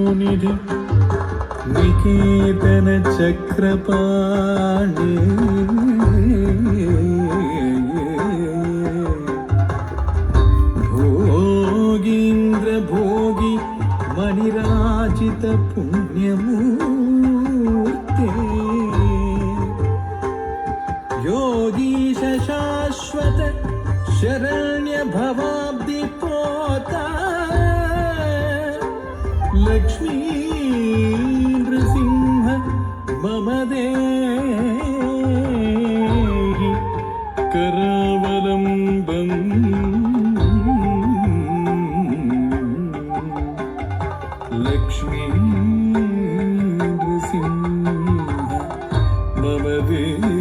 तपोनिधि निकेतन चक्रपाणि भोगीन्द्र भोगी मणिराजित पुण्यमूर्ते योगीश शाश्वत शरण्य भवाब्दि पोता लक्ष्मी नृसिंह मम देहि करावलम्बम् लक्ष्मी नृसिंह मम देहि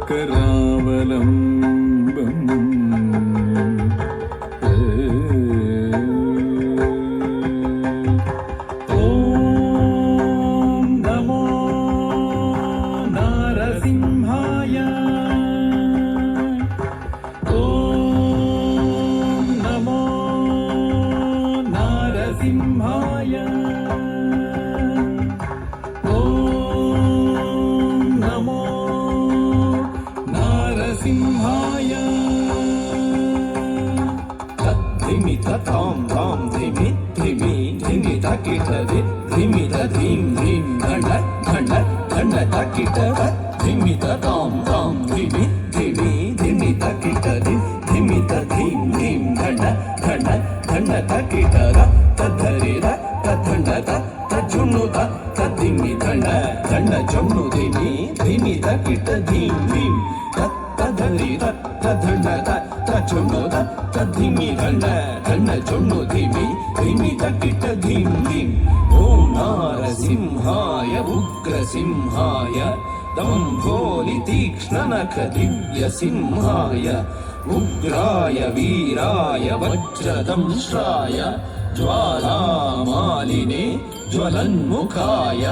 करावलम्बम् सिंहाय ॐ नमो नारसिंहाय धिमि तां तां धिमि धिमि धिमि तकिट धिमि धीं धीं घण्ट घण्ट घण्ट तकिट धिमि तां तां धिमि धिमि धिमि तकिट धिमि धीं धीं घण्ट घण्ट घण्ट तकिट तद्धरिर तद्धण्डत तज्जुन्नुत तद्धिमि दण्ड दण्ड जम्नुधिमि धिमि तकिट धीं धीं तद्धरिर तद्धण्डत तज्जुन्नुत तद्धिमि दण्ड दण्ड जम्नुधिमि धिमि तकिट धीं धीं ॐ नारसिंहाय उग्रसिंहाय दम्भोलि तीक्ष्णनख दिव्यसिंहाय उग्राय वीराय वज्रदंष्ट्राय ज्वालामालिने ज्वलन्मुखाय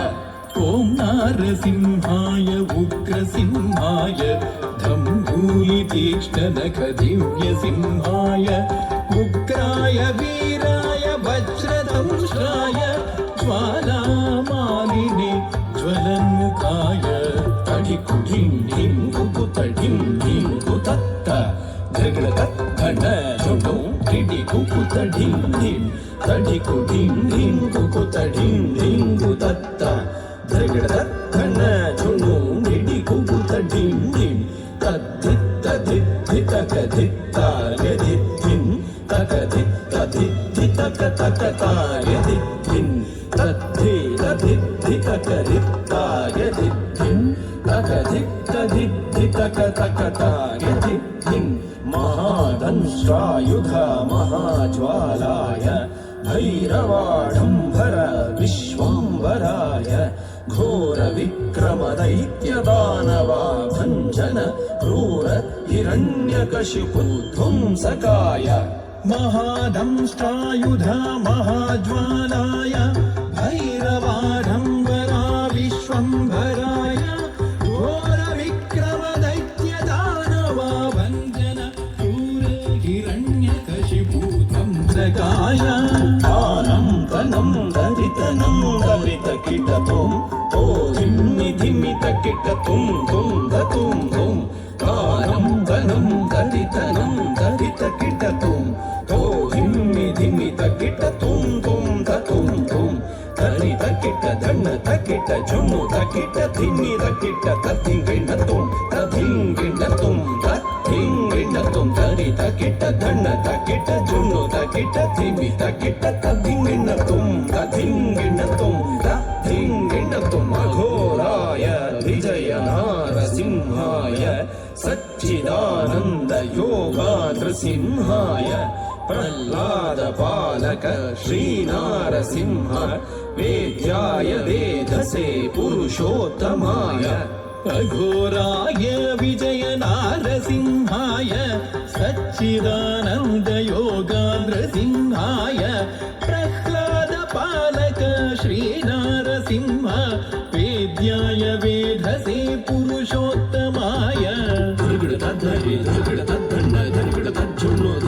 ॐ नारसिंहाय उग्रसिंहाय दम्भूलितीक्ष्णनख दिव्यसिंहाय उग्राय वीराय वज्रदंष्ट्राय ज्वालामालिने ज्वलन्मुखाय तडिकुढिं ढिं कुकुतडिं ढिं कुतत्त धृगृतत् घण्ट झुडु टिडि कुकुतडिं ढिं तडिकुढिं ढिं कुकुतडिं ढिं कुतत्त धृगृतत् घण्ट झुडु टिडि कुकुतडिं ढिं तद्धित्त धित्तितक धित्ताय धित्तिं तक धित्त धित्तितक तक ताय धित्तिं तद्धि तद्धित्तितक धित्ताय धित्तिं तक धित्त धित्तितक तक ताय धित्तिं महादंष्ट्रायुध महाज्वालाय भैरवाडम्बर विश्वम्भराय घोरविक्रमदैत्यदानवाभञ्जन क्रूर हिरण्यकशिपुध्वंसकाय महादंष्ट्रायुध महाज्वालाय भैरवाडम्बरा विश्वम्भराय घोरविक्रमदैत्यदानवाभञ्जन क्रूर हिरण्यकशिपुध्वंसकाय आनं तनं दरितनं दरितकिटतुं ओ धिम्मि धिमि तकिटतुं तुं दतुं तुं कानं तनं दरितनं दरितकिटतुं ओ धिम्मि धिमि तकिटतुं तुं दतुं तुं तरितकिट दण्ड तकिट जुम्मु तकिट धिमि तकिट तद्धिङ्गिण्डतुं तद्धिङ्गिण्डतुं तद्धिङ्गिण्डतुं तरितकिट दण्ड तकिट जुम्मु तकिट धिमि तकिट तद्धिङ्गिण्डतुं तद्धिङ्गिण्डतुं तद्धिङ्गिण्डतुं अघोराय विजय नारसिंहाय सच्चिदानन्द योगाद्रसिंहाय प्रह्लादपालक श्रीनारसिंह वेद्याय वेधसे पुरुषोत्तमाय अघोराय विजय नारसिंहाय सच्चिदानन्द योगाद्रसिंहाय प्रह्लादपालक श्रीनारसिंह वेद्याय वेधसे पुरुषोत्तमाय धृगृत